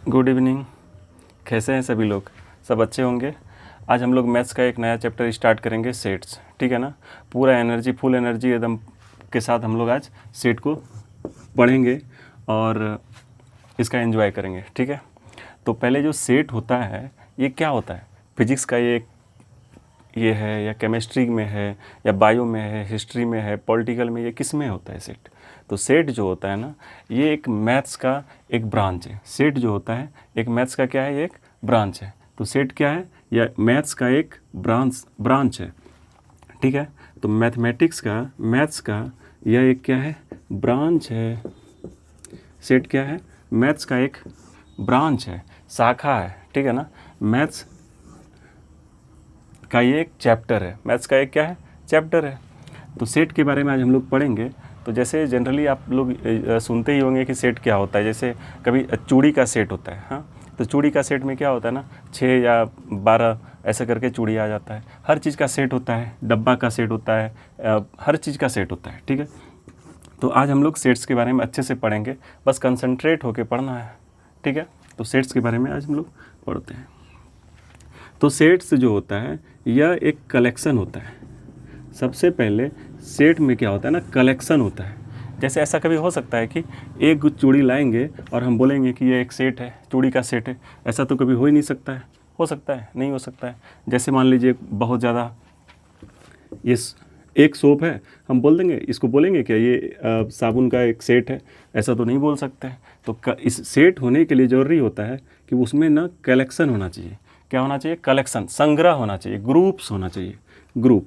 Good evening. कैसे हैं सभी लोग? सब अच्छे होंगे। आज हम लोग मैथ्स का एक नया चैप्टर स्टार्ट करेंगे, सेट्स। ठीक है ना? पूरा एनर्जी, फुल एनर्जी एकदम के साथ हम लोग आज सेट को पढ़ेंगे और इसका एंजॉय करेंगे। ठीक है? तो पहले जो सेट होता है ये क्या होता है? फिजिक्स का ये है या केमिस्ट्री में है या बायो में है, हिस्ट्री में है, पॉलिटिकल में, ये किस में होता है सेट? तो सेट जो होता है ना, ये एक मैथ्स का एक ब्रांच है। सेट जो होता है एक मैथ्स का क्या है? एक ब्रांच है। तो सेट क्या है? या मैथ्स का एक ब्रांच है। ठीक है? तो मैथमेटिक्स का, मैथ्स का यह एक क्या है? ब्रांच है। सेट क्या है? मैथ्स का एक ब्रांच है, शाखा है। ठीक है ना? मैथ्स का ये एक चैप्टर है। मैथ्स का एक क्या है? चैप्टर है। तो सेट के बारे में आज हम लोग पढ़ेंगे। तो जैसे जनरली आप लोग सुनते ही होंगे कि सेट क्या होता है। जैसे कभी चूड़ी का सेट होता है, हाँ, तो चूड़ी का सेट में क्या होता है ना, 6 या 12 ऐसा करके चूड़ी आ जाता है। हर चीज़ का सेट होता है, डब्बा का सेट होता है, हर चीज़ का सेट होता है। ठीक है? तो आज हम लोग सेट्स के बारे में अच्छे से पढ़ेंगे, बस कंसंट्रेट होके पढ़ना है। ठीक है? तो सेट्स के बारे में आज हम लोग पढ़ते हैं। तो सेट्स जो होता है यह एक कलेक्शन होता है। सबसे पहले सेट में क्या होता है ना, कलेक्शन होता है। जैसे ऐसा कभी हो सकता है कि एक गुच्छ चूड़ी लाएंगे और हम बोलेंगे कि ये एक सेट है, चूड़ी का सेट है। ऐसा तो कभी हो ही नहीं सकता है। हो सकता है? नहीं हो सकता है। जैसे मान लीजिए बहुत ज़्यादा ये एक सोप है, हम बोल देंगे, इसको बोलेंगे क्या ये साबुन का एक सेट है? ऐसा तो नहीं बोल सकते हैं। तो इस सेट होने के लिए ज़रूरी होता है कि उसमें ना कलेक्शन होना चाहिए। क्या होना चाहिए? कलेक्शन, संग्रह होना चाहिए, ग्रुप्स होना चाहिए, ग्रुप।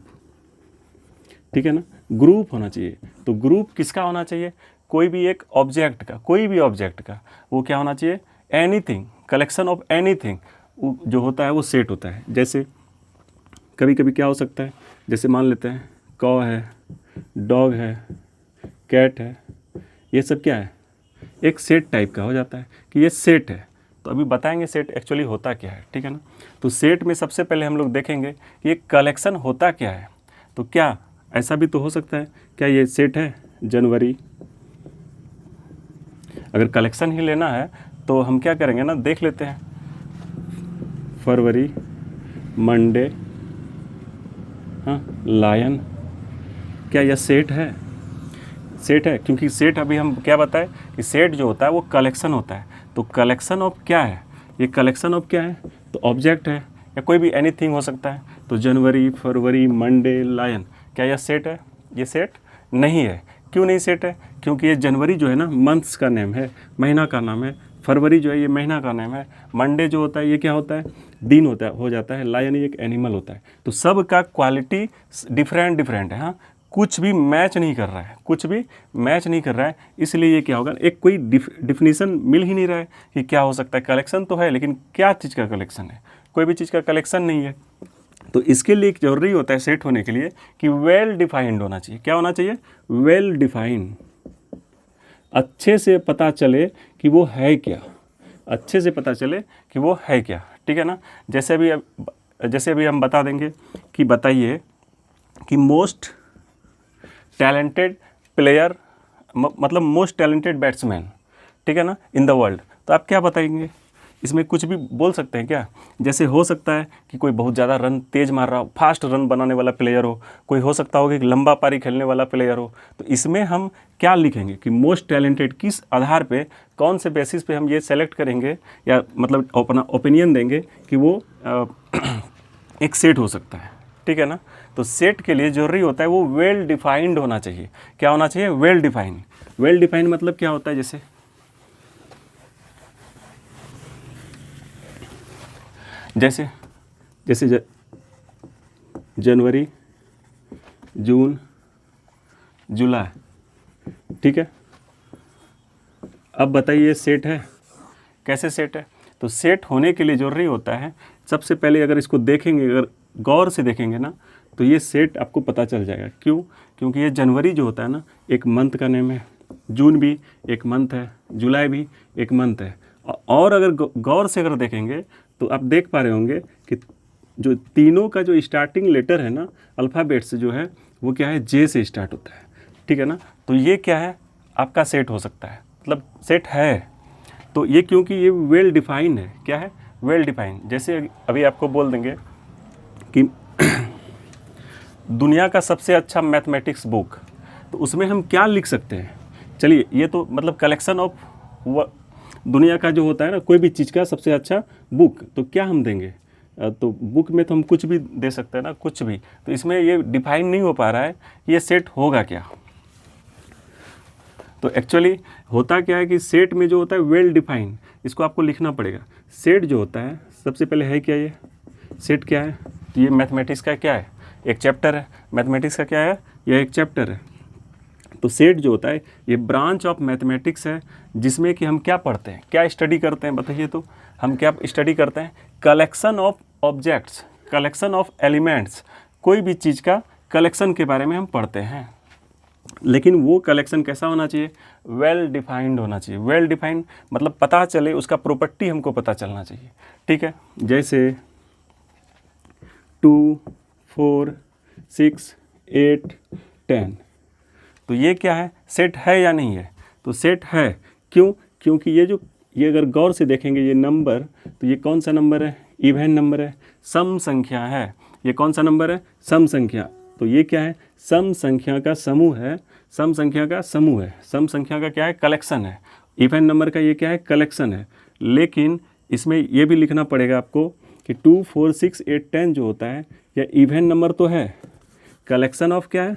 ठीक है ना? ग्रुप होना चाहिए। तो ग्रुप किसका होना चाहिए? कोई भी एक ऑब्जेक्ट का, कोई भी ऑब्जेक्ट का। वो क्या होना चाहिए? एनीथिंग, कलेक्शन ऑफ एनीथिंग जो होता है वो सेट होता है। जैसे कभी कभी क्या हो सकता है, जैसे मान लेते हैं कौ है, डॉग है, कैट है, ये सब क्या है? एक सेट टाइप का हो जाता है कि ये सेट है। तो अभी बताएंगे सेट एक्चुअली होता क्या है। ठीक है ना? तो सेट में सबसे पहले हम लोग देखेंगे कि ये कलेक्शन होता क्या है। तो क्या ऐसा भी तो हो सकता है, क्या ये सेट है जनवरी? अगर कलेक्शन ही लेना है तो हम क्या करेंगे ना, देख लेते हैं। फरवरी, मंडे, हाँ, लायन, क्या यह सेट है? सेट है, क्योंकि सेट अभी हम क्या बताएं कि सेट जो होता है वो कलेक्शन होता है। तो कलेक्शन ऑफ क्या है? ये कलेक्शन ऑफ क्या है? तो ऑब्जेक्ट है या कोई भी एनीथिंग हो सकता है। तो जनवरी, फरवरी, मंडे, लायन, क्या यह सेट है? ये सेट नहीं है। क्यों नहीं सेट है? क्योंकि ये जनवरी जो है ना, मंथ्स का नेम है, महीना का नाम है। फरवरी जो है ये महीना का नाम है। मंडे जो होता है ये क्या होता है? दिन होता है, हो जाता है। लायन एक एनिमल होता है। तो सब का क्वालिटी डिफरेंट डिफरेंट है। हाँ, कुछ भी मैच नहीं कर रहा है, कुछ भी मैच नहीं कर रहा है। इसलिए ये क्या होगा, एक कोई डिफिनीसन मिल ही नहीं रहा है कि क्या हो सकता है। कलेक्शन तो है, लेकिन क्या चीज़ का कलेक्शन है? कोई भी चीज़ का कलेक्शन नहीं है। तो इसके लिए जरूरी होता है सेट होने के लिए कि वेल डिफाइंड होना चाहिए। क्या होना चाहिए? Well defined. अच्छे से पता चले कि वो है क्या, अच्छे से पता चले कि वो है क्या। ठीक है ना? जैसे अभी हम बता देंगे कि बताइए कि मोस्ट टैलेंटेड प्लेयर, मतलब मोस्ट टैलेंटेड बैट्समैन, ठीक है ना, इन द वर्ल्ड। तो आप क्या बताएंगे? इसमें कुछ भी बोल सकते हैं क्या? जैसे हो सकता है कि कोई बहुत ज़्यादा रन तेज़ मार रहा हो, फास्ट रन बनाने वाला प्लेयर हो। कोई हो सकता हो कि लंबा पारी खेलने वाला प्लेयर हो। तो इसमें हम क्या लिखेंगे कि मोस्ट टैलेंटेड, किस आधार पे, कौन से बेसिस पे हम ये सेलेक्ट करेंगे या मतलब अपना ओपिनियन देंगे कि वो एक सेट हो सकता है। ठीक है ना? तो सेट के लिए जरूरी होता है वो वेल डिफाइंड होना चाहिए। क्या होना चाहिए? Well defined. वेल डिफाइंड मतलब क्या होता है? जैसे जनवरी, जून, जुलाई। ठीक है? अब बताइए सेट है? कैसे सेट है? तो सेट होने के लिए जरूरी होता है, सबसे पहले अगर इसको देखेंगे, अगर गौर से देखेंगे ना, तो ये सेट आपको पता चल जाएगा। क्यों? क्योंकि ये जनवरी जो होता है ना, एक मंथ का नेम है। जून भी एक मंथ है, जुलाई भी एक मंथ है। और अगर गौर से अगर देखेंगे तो आप देख पा रहे होंगे कि जो तीनों का जो स्टार्टिंग लेटर है ना, अल्फ़ाबेट से जो है वो क्या है? जे से स्टार्ट होता है। ठीक है ना? तो ये क्या है? आपका सेट हो सकता है, मतलब सेट है। तो ये क्योंकि ये वेल डिफाइंड है, क्या है, वेल डिफाइंड। जैसे अभी आपको बोल देंगे कि दुनिया का सबसे अच्छा मैथमेटिक्स बुक, तो उसमें हम क्या लिख सकते हैं। चलिए, ये तो मतलब कलेक्शन ऑफ दुनिया का जो होता है ना, कोई भी चीज़ का सबसे अच्छा बुक, तो क्या हम देंगे। तो बुक में तो हम कुछ भी दे सकते हैं ना, कुछ भी। तो इसमें ये डिफाइन नहीं हो पा रहा है ये सेट होगा क्या। तो एक्चुअली होता क्या है कि सेट में जो होता है वेल डिफाइंड, इसको आपको लिखना पड़ेगा। सेट जो होता है सबसे पहले है क्या, ये सेट क्या है, तो ये मैथमेटिक्स का क्या है, एक चैप्टर है। मैथमेटिक्स का क्या है, यह एक चैप्टर है। तो सेट जो होता है ये ब्रांच ऑफ मैथमेटिक्स है, जिसमें कि हम क्या पढ़ते हैं, क्या स्टडी करते हैं, बताइए। तो हम क्या स्टडी करते हैं, collection of objects, collection of elements, कोई भी चीज़ का कलेक्शन के बारे में हम पढ़ते हैं। लेकिन वो कलेक्शन कैसा होना चाहिए, वेल डिफाइंड होना चाहिए। वेल डिफाइंड मतलब पता चले, उसका प्रॉपर्टी हमको पता चलना चाहिए, ठीक है। जैसे 2, 4, 6, 8, 10, तो ये क्या है, सेट है या नहीं है, तो सेट है। क्यों, क्योंकि ये अगर गौर से देखेंगे ये नंबर, तो ये कौन सा नंबर है, इवन नंबर है, सम संख्या है। ये कौन सा नंबर है, सम संख्या। तो ये क्या है, सम संख्या का समूह है, सम संख्या का समूह है, सम संख्या का क्या है, कलेक्शन है। इवन नंबर का ये क्या है, कलेक्शन है। लेकिन इसमें ये भी लिखना पड़ेगा आपको कि 2, 4, 6, 8, 10 जो होता है यह इवन नंबर तो है, कलेक्शन ऑफ क्या है,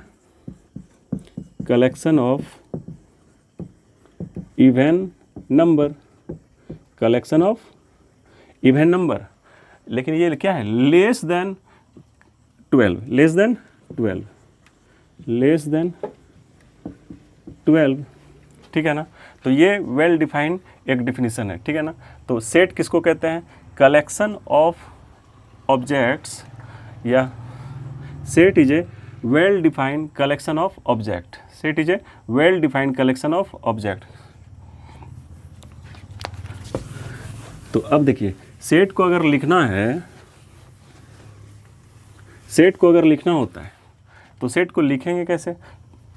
collection of even number, collection of even number. लेकिन ये क्या है, less than 12, less than 12, less than 12, ठीक है ना। तो ये वेल डिफाइंड एक डिफिनीशन है, ठीक है ना। तो सेट किसको कहते हैं, कलेक्शन ऑफ ऑब्जेक्ट्स, या set is a well defined collection of object, set is a well defined collection of object. तो अब देखिए, सेट को अगर लिखना है, सेट को अगर लिखना होता है तो सेट को लिखेंगे कैसे,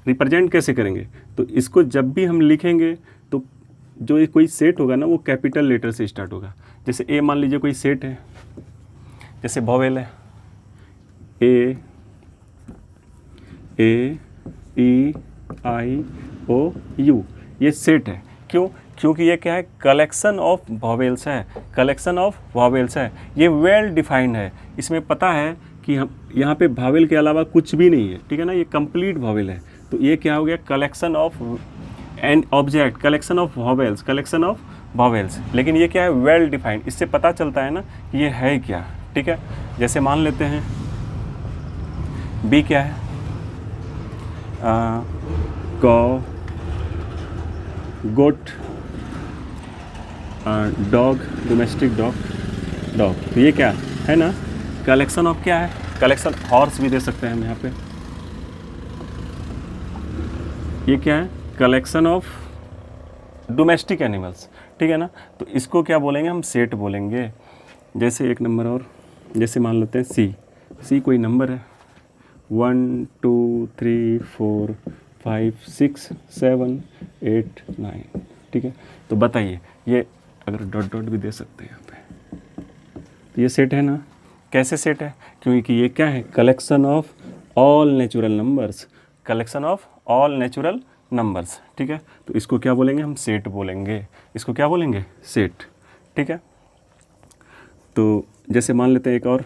रिप्रेजेंट कैसे करेंगे। तो इसको जब भी हम लिखेंगे तो जो ये कोई सेट होगा ना, वो कैपिटल लेटर से स्टार्ट होगा। जैसे ए मान लीजिए कोई सेट है, जैसे वॉवेल है, ए, ई, आई, ओ, यू, ये सेट है। क्यों, क्योंकि ये क्या है, कलेक्शन ऑफ वॉवेल्स है, कलेक्शन ऑफ वॉवेल्स है। ये वेल डिफाइंड है, इसमें पता है कि हम यहाँ पे वॉवेल के अलावा कुछ भी नहीं है, ठीक है ना, ये कंप्लीट वॉवेल है। तो ये क्या हो गया, collection of an object, collection of vowels, collection of vowels. लेकिन ये क्या है, वेल डिफाइंड, इससे पता चलता है ना कि ये है क्या, ठीक है। जैसे मान लेते हैं बी क्या है, कौ, गोट, डॉग, डोमेस्टिक डॉग, डॉग। तो ये क्या है ना, कलेक्शन ऑफ क्या है, कलेक्शन, हॉर्स भी दे सकते हैं हम यहाँ पे। ये क्या है, कलेक्शन ऑफ डोमेस्टिक एनिमल्स, ठीक है ना। तो इसको क्या बोलेंगे हम, सेट बोलेंगे। जैसे एक नंबर और, जैसे मान लेते हैं सी, सी कोई नंबर है, 1, 2, 3, 4, 5, 6, 7, 8, 9, ठीक है। तो बताइए, ये अगर डॉट डॉट भी दे सकते हैं यहाँ पे, तो ये सेट है ना। कैसे सेट है, क्योंकि ये क्या है, collection of all natural numbers, collection of all natural numbers, ठीक है। तो इसको क्या बोलेंगे हम, सेट बोलेंगे, इसको क्या बोलेंगे, सेट, ठीक है। तो जैसे मान लेते हैं एक और,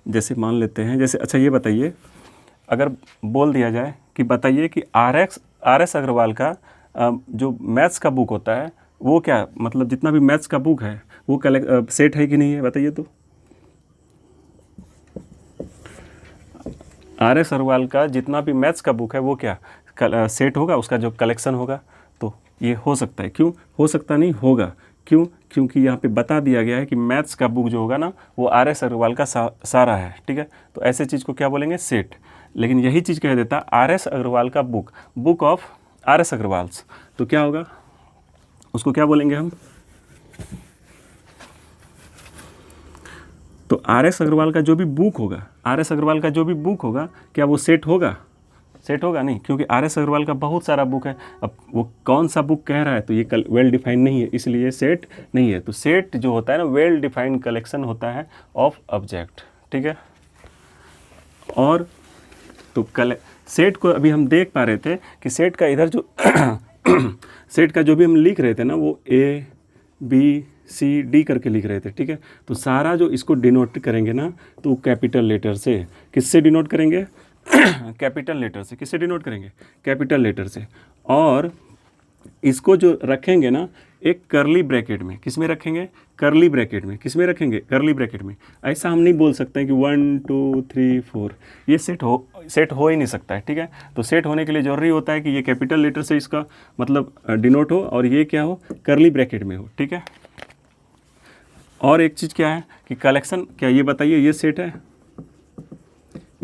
जैसे मान लेते हैं, जैसे अच्छा ये बताइए, अगर बोल दिया जाए कि बताइए कि आर एस अग्रवाल का जो मैथ्स का बुक होता है वो क्या, मतलब जितना भी मैथ्स का बुक है वो सेट है कि नहीं है, बताइए। तो आर एस अग्रवाल का जितना भी मैथ्स का बुक है वो क्या सेट होगा, उसका जो कलेक्शन होगा। तो ये हो सकता है, क्यों हो सकता नहीं, होगा। क्यों, क्योंकि यहाँ पे बता दिया गया है कि मैथ्स का बुक जो होगा ना वो आर एस अग्रवाल का सारा है, ठीक है। तो ऐसे चीज़ को क्या बोलेंगे, सेट। लेकिन यही चीज़ कह देता आर एस अग्रवाल का book, book of R S Agarwals, तो क्या होगा, उसको क्या बोलेंगे हम। तो आर एस अग्रवाल का जो भी बुक होगा, आर एस अग्रवाल का जो भी बुक होगा, क्या वो सेट होगा, सेट होगा नहीं, क्योंकि RS अग्रवाल का बहुत सारा बुक है। अब वो कौन सा बुक कह रहा है, तो ये वेल डिफाइंड नहीं है, इसलिए सेट नहीं है। तो सेट जो होता है ना, वेल डिफाइंड कलेक्शन होता है ऑफ ऑब्जेक्ट, ठीक है। और तो सेट को अभी हम देख पा रहे थे कि सेट का इधर जो सेट का जो भी हम लिख रहे थे ना, वो ABCD करके लिख रहे थे, ठीक है। तो सारा जो इसको डिनोट करेंगे ना, तो कैपिटल लेटर से, किससे डिनोट करेंगे? कैपिटल लेटर से। किससे डिनोट करेंगे? कैपिटल लेटर से। और इसको जो रखेंगे ना, एक करली ब्रैकेट में, किस में रखेंगे? करली ब्रैकेट में। किस में रखेंगे? करली ब्रैकेट में। ऐसा हम नहीं बोल सकते हैं कि 1 2 3 4, ये सेट हो ही नहीं सकता है, ठीक है। तो सेट होने के लिए जरूरी होता है कि ये कैपिटल लेटर से इसका मतलब डिनोट हो, और ये क्या हो? करली ब्रैकेट में हो, ठीक है। और एक चीज़ क्या है कि कलेक्शन, क्या ये बताइए, ये सेट है?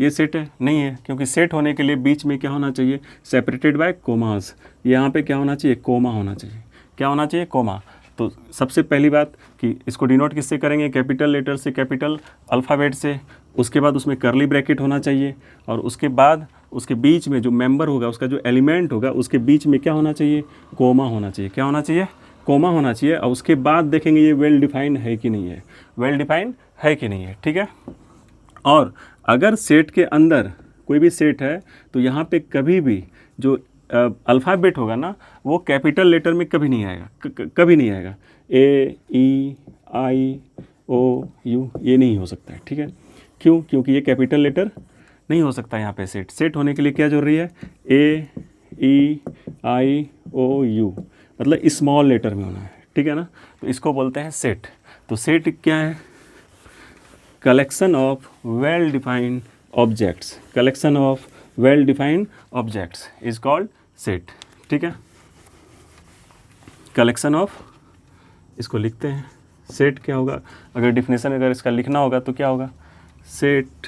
ये सेट है? नहीं है, क्योंकि सेट होने के लिए बीच में क्या होना चाहिए? Separated by commas. यहाँ पे क्या होना चाहिए? कोमा होना चाहिए। क्या होना चाहिए? कोमा। तो सबसे पहली बात कि इसको डिनोट किससे करेंगे? कैपिटल लेटर से, कैपिटल अल्फ़ाबेट से। उसके बाद उसमें करली ब्रैकेट होना चाहिए, और उसके बाद उसके बीच में जो मेंबर होगा, उसका जो एलिमेंट होगा, उसके बीच में क्या होना चाहिए? कोमा होना चाहिए। क्या होना चाहिए? कोमा होना चाहिए। और उसके बाद देखेंगे ये वेल डिफाइंड है कि नहीं है, वेल डिफाइंड है कि नहीं है, ठीक है। और अगर सेट के अंदर कोई भी सेट है, तो यहाँ पे कभी भी जो अल्फ़ाबेट होगा ना, वो कैपिटल लेटर में कभी नहीं आएगा, कभी नहीं आएगा। AEIOU ये नहीं हो सकता है, ठीक है। क्यों? क्योंकि ये कैपिटल लेटर नहीं हो सकता यहाँ पे। सेट होने के लिए क्या जरूरी है? AEIOU मतलब स्मॉल लेटर में होना है, ठीक है ना। तो इसको बोलते हैं सेट। तो सेट क्या है? Collection of well defined objects. Collection of well defined objects is called set, ठीक है। कलेक्शन ऑफ, इसको लिखते हैं। सेट क्या होगा? अगर डिफिनेशन अगर इसका लिखना होगा तो क्या होगा? Set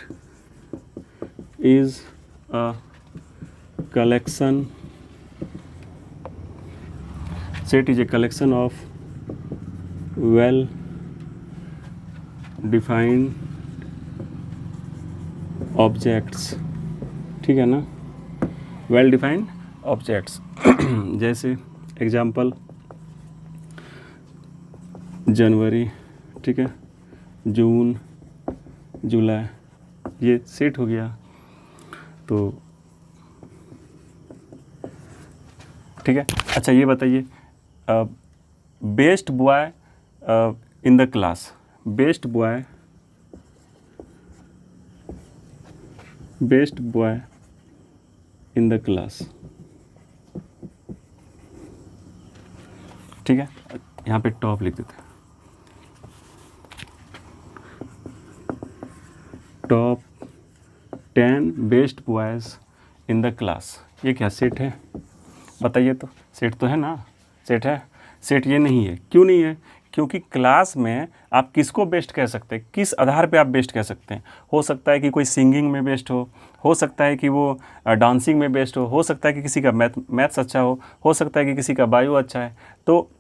is a collection, set is a collection of well defined objects, ठीक है ना। वेल डिफाइंड ऑब्जेक्ट्स जैसे एग्जाम्पल जनवरी, ठीक है, जून, जुलाई, ये सेट हो गया। तो ठीक है। अच्छा ये बताइए, best boy in the class, best boy in the class, ठीक है। यहाँ पे टॉप लिख देते हैं, top 10 best boys in the class. ये क्या सेट है? बताइए तो, सेट तो है ना, सेट है। सेट ये नहीं है। क्यों नहीं है? क्योंकि क्लास में आप किसको बेस्ट कह सकते हैं? किस आधार पे आप बेस्ट कह सकते हैं? हो सकता है कि कोई सिंगिंग में बेस्ट हो सकता है कि वो डांसिंग में बेस्ट हो सकता है कि किसी का मैथ्स अच्छा हो सकता है कि किसी का बायो अच्छा है। तो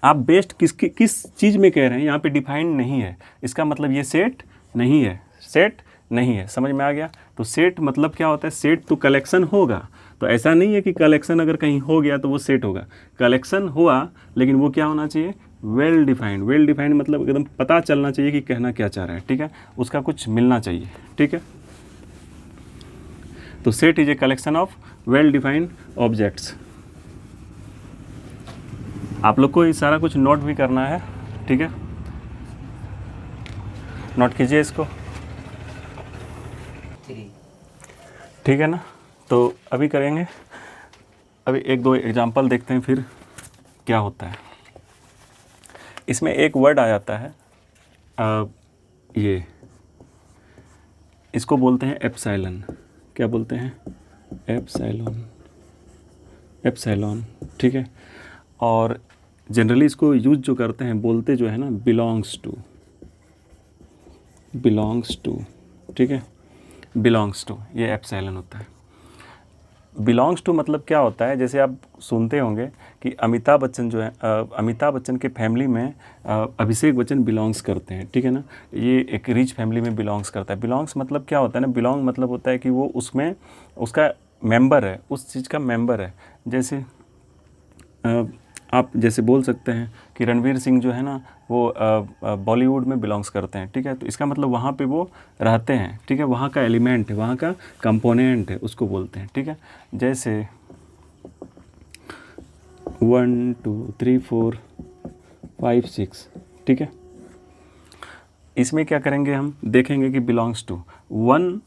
आप बेस्ट किस चीज़ में कह रहे हैं, यहाँ पे डिफाइंड नहीं है। इसका मतलब ये सेट नहीं है, सेट नहीं है। समझ में आ गया? तो सेट मतलब क्या होता है? सेट तो कलेक्शन होगा। तो ऐसा नहीं है कि कलेक्शन अगर कहीं हो गया तो वो सेट होगा। कलेक्शन हुआ, लेकिन वो क्या होना चाहिए? Well defined. वेल डिफाइंड मतलब एकदम पता चलना चाहिए कि कहना क्या चाह रहा है, ठीक है। उसका कुछ मिलना चाहिए, ठीक है। तो set is a collection of well defined objects. आप लोग को ये सारा कुछ नोट भी करना है, ठीक है। नोट कीजिए इसको, ठीक है ना। तो अभी करेंगे, अभी एक दो एग्जांपल देखते हैं फिर क्या होता है। इसमें एक वर्ड आ जाता है, ये इसको बोलते हैं एप्सिलॉन। क्या बोलते हैं? एप्सिलॉन, एप्सिलॉन, ठीक है। और जनरली इसको यूज जो करते हैं, बोलते जो है ना, बिलोंग्स टू, ठीक है। बिलोंग्स टू, ये एप्सिलॉन होता है। बिलोंग्स टू मतलब क्या होता है? जैसे आप सुनते होंगे कि अमिताभ बच्चन जो है, अमिताभ बच्चन के फैमिली में अभिषेक बच्चन बिलोंग्स करते हैं, ठीक है ना। ये एक रिच फैमिली में बिलोंग्स करता है। बिलोंग्स मतलब क्या होता है ना? बिलोंग मतलब होता है कि वो उसमें उसका मेंबर है, उस चीज़ का मेंबर है। जैसे आप जैसे बोल सकते हैं कि रणवीर सिंह जो है ना वो बॉलीवुड में बिलोंग्स करते हैं, ठीक है, तो इसका मतलब वहाँ पे वो रहते हैं, ठीक है, वहाँ का एलिमेंट है, वहाँ का कंपोनेंट है, उसको बोलते हैं, ठीक है। जैसे 1 2 3 4 5 6, ठीक है, इसमें क्या करेंगे, हम देखेंगे कि बिलोंग्स टू 1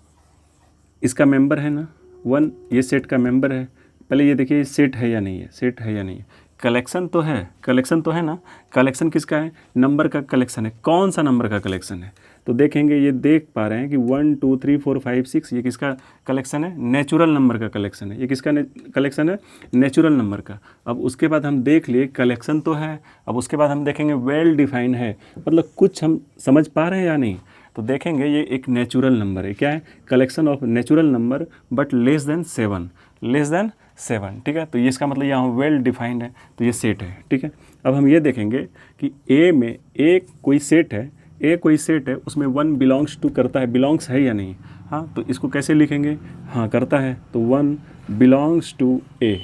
इसका मेंबर है ना, 1 ये सेट का मेंबर है। पहले ये देखिए सेट है या नहीं है, सेट है या नहीं है। कलेक्शन तो है, कलेक्शन तो है ना, कलेक्शन किसका है, नंबर का कलेक्शन है। कौन सा नंबर का कलेक्शन है, तो देखेंगे, ये देख पा रहे हैं कि 1 2 3 4 5 6 ये किसका कलेक्शन है, नेचुरल नंबर का कलेक्शन है। ये किसका कलेक्शन है, नेचुरल नंबर का। अब उसके बाद हम देख लिए कलेक्शन तो है, अब उसके बाद हम देखेंगे वेल डिफाइन है, मतलब कुछ हम समझ पा रहे हैं या नहीं। तो देखेंगे ये एक नेचुरल नंबर है, क्या है, collection of natural number but less than 7, less than 7, ठीक है। तो ये इसका मतलब यहाँ वेल डिफाइंड है, तो ये सेट है, ठीक है। अब हम ये देखेंगे कि ए में एक कोई सेट है, ए कोई सेट है, उसमें 1 बिलोंग्स टू करता है, बिलोंग्स है या नहीं, हाँ, तो इसको कैसे लिखेंगे, हाँ करता है, तो 1 बिलोंग्स टू ए।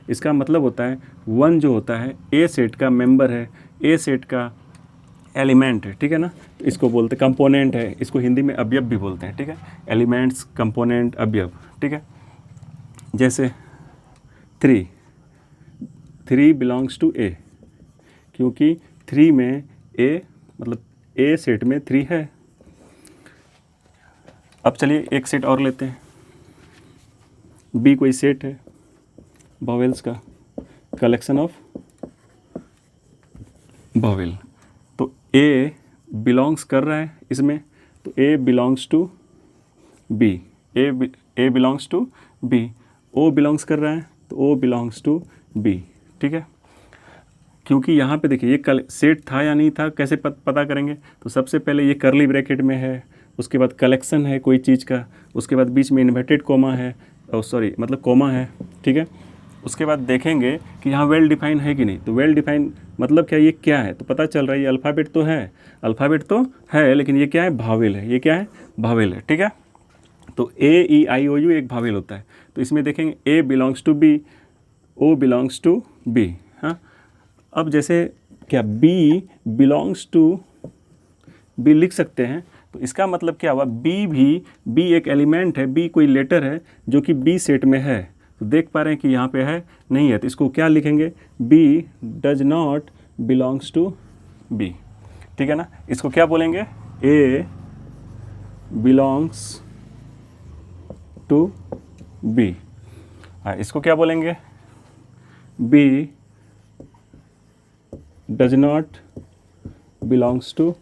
इसका मतलब होता है 1 जो होता है ए सेट का मेंबर है, ए सेट का एलिमेंट है, ठीक है ना। तो इसको बोलते हैं कंपोनेंट है, इसको हिंदी में अवयव भी बोलते हैं, ठीक है, एलिमेंट्स, कंपोनेंट, अवयव, ठीक है। जैसे 3 बिलोंग्स टू ए, क्योंकि 3 में ए मतलब ए सेट में 3 है। अब चलिए एक सेट और लेते हैं, बी कोई सेट है वॉवेल्स का, कलेक्शन ऑफ वॉवेल, तो ए बिलोंग्स कर रहा है इसमें, तो A belongs to B, A belongs to B, O belongs कर रहा है तो ओ बिलोंग्स टू बी, ठीक है। क्योंकि यहाँ पे देखिए ये सेट था या नहीं था, कैसे पता करेंगे, तो सबसे पहले ये करली ब्रैकेट में है, उसके बाद कलेक्शन है कोई चीज़ का, उसके बाद बीच में इन्वर्टेड कोमा है, सॉरी मतलब कोमा है, ठीक है। उसके बाद देखेंगे कि यहाँ वेल डिफाइन है कि नहीं, तो वेल डिफाइन मतलब क्या, ये क्या है, तो पता चल रहा है ये अल्फ़ाबेट तो है, अल्फ़ाबेट तो है, लेकिन ये क्या है, भावेल है, ये क्या है, भावेल है, ठीक है। तो AEIOU एक भावेल होता है, तो इसमें देखेंगे A belongs to B, O belongs to B, हाँ। अब जैसे क्या B बिलोंग्स टू बी लिख सकते हैं, तो इसका मतलब क्या हुआ, B एक एलिमेंट है, B कोई लेटर है जो कि B सेट में है, तो देख पा रहे हैं कि यहाँ पे है नहीं है, तो इसको क्या लिखेंगे, B does not belongs to B, ठीक है ना। इसको क्या बोलेंगे, A बिलोंग्स टू बी, इसको क्या बोलेंगे, B does not belongs to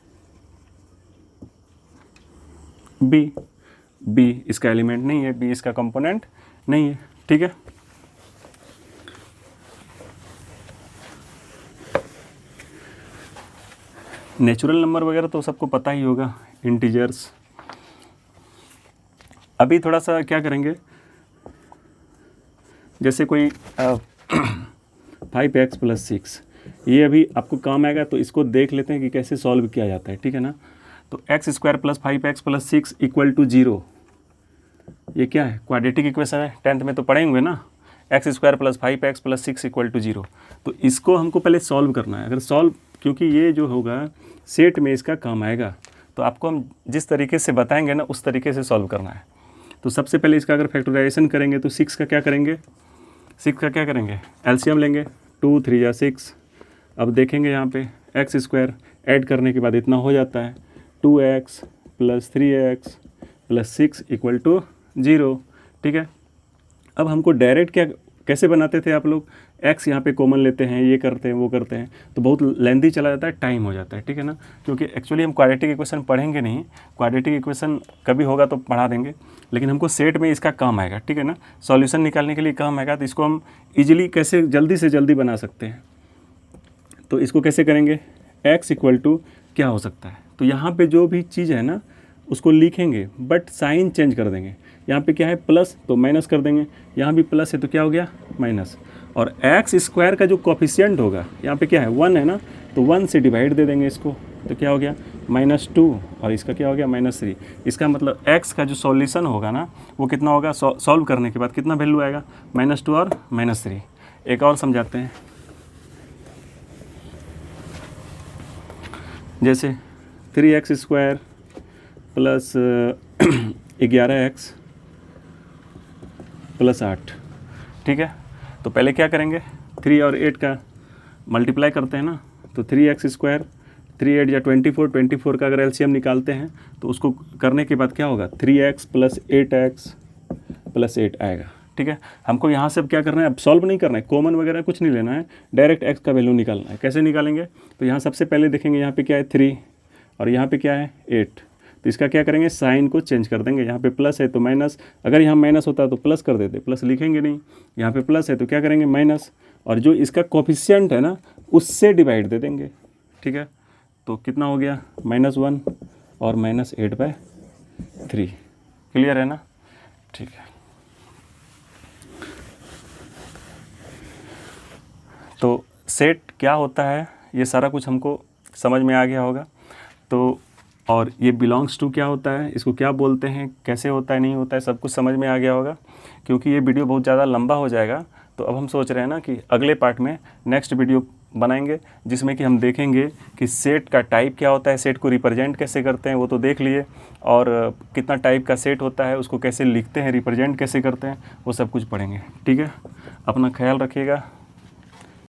B इसका एलिमेंट नहीं है, बी इसका कंपोनेंट नहीं है, ठीक है। नेचुरल नंबर वगैरह तो सबको पता ही होगा, इंटीजर्स। अभी थोड़ा सा क्या करेंगे, जैसे कोई 5x + 6, ये अभी आपको काम आएगा, तो इसको देख लेते हैं कि कैसे सॉल्व किया जाता है, ठीक है ना। तो x² + 5x + 6 = 0, ये क्या है, क्वाड्रेटिक इक्वेशन है, 10th में तो पढ़े होंगे ना, x² + 5x + 6 = 0। तो इसको हमको पहले सॉल्व करना है, अगर सॉल्व, क्योंकि ये जो होगा सेट में इसका काम आएगा, तो आपको हम जिस तरीके से बताएंगे ना उस तरीके से सॉल्व करना है। तो सबसे पहले इसका अगर फैक्टराइजेशन करेंगे तो 6 का क्या करेंगे, 6 का क्या करेंगे, एलसीएम लेंगे, 2 3 या 6। अब देखेंगे यहाँ पे x² ऐड करने के बाद इतना हो जाता है, 2x + 3x + 6 = 0, ठीक है। अब हमको डायरेक्ट क्या कैसे बनाते थे आप लोग, x यहाँ पे कॉमन लेते हैं, ये करते हैं वो करते हैं, तो बहुत लेंदी चला जाता है, टाइम हो जाता है, ठीक है ना। क्योंकि एक्चुअली हम क्वाड्रेटिक इक्वेशन पढ़ेंगे नहीं, क्वाड्रेटिक इक्वेशन कभी होगा तो पढ़ा देंगे, लेकिन हमको सेट में इसका काम आएगा, ठीक है ना, सॉल्यूशन निकालने के लिए काम आएगा। तो इसको हम इजीली कैसे जल्दी से जल्दी बना सकते हैं, तो इसको कैसे करेंगे, x = क्या हो सकता है, तो यहाँ पे जो भी चीज़ है ना उसको लिखेंगे, बट साइन चेंज कर देंगे। यहाँ पे क्या है प्लस, तो माइनस कर देंगे, यहाँ भी प्लस है तो क्या हो गया माइनस, और एक्स स्क्वायर का जो कोफिशिएंट होगा यहाँ पे क्या है 1 है ना, तो 1 से डिवाइड दे देंगे इसको, तो क्या हो गया -2 और इसका क्या हो गया -3। इसका मतलब x का जो सॉल्यूशन होगा ना वो कितना होगा, सॉल्व करने के बाद कितना वैल्यू आएगा, -2 और -3। एक और समझाते हैं, जैसे 3x² प्लस 11x प्लस 8, ठीक है। तो पहले क्या करेंगे, 3 और 8 का मल्टीप्लाई करते हैं ना, तो 3x², 3 8 या 24, 24 का अगर एलसीएम निकालते हैं तो उसको करने के बाद क्या होगा, 3x प्लस 8x प्लस 8 आएगा, ठीक है। हमको यहाँ से अब क्या करना है, अब सॉल्व नहीं करना है, कॉमन वगैरह कुछ नहीं लेना है, डायरेक्ट x का वैल्यू निकालना है। कैसे निकालेंगे, तो यहाँ सबसे पहले देखेंगे यहाँ पे क्या है 3 और यहाँ पे क्या है 8, तो इसका क्या करेंगे, साइन को चेंज कर देंगे। यहाँ पे प्लस है तो माइनस, अगर यहाँ माइनस होता तो प्लस कर देते, प्लस लिखेंगे नहीं, यहाँ पे प्लस है तो क्या करेंगे माइनस, और जो इसका कोफिशिएंट है ना उससे डिवाइड दे देंगे, ठीक है। तो कितना हो गया, -1 और -8/3, क्लियर है ना, ठीक है। तो सेट क्या होता है ये सारा कुछ हमको समझ में आ गया होगा। तो और ये बिलोंग्स टू क्या होता है, इसको क्या बोलते हैं, कैसे होता है, नहीं होता है, सब कुछ समझ में आ गया होगा। क्योंकि ये वीडियो बहुत ज़्यादा लंबा हो जाएगा तो अब हम सोच रहे हैं ना कि अगले पार्ट में नेक्स्ट वीडियो बनाएंगे जिसमें कि हम देखेंगे कि सेट का टाइप क्या होता है, सेट को रिप्रेजेंट कैसे करते हैं वो तो देख लिए, और कितना टाइप का सेट होता है उसको कैसे लिखते हैं, रिप्रेजेंट कैसे करते हैं, वो सब कुछ पढ़ेंगे, ठीक है। अपना ख्याल रखिएगा।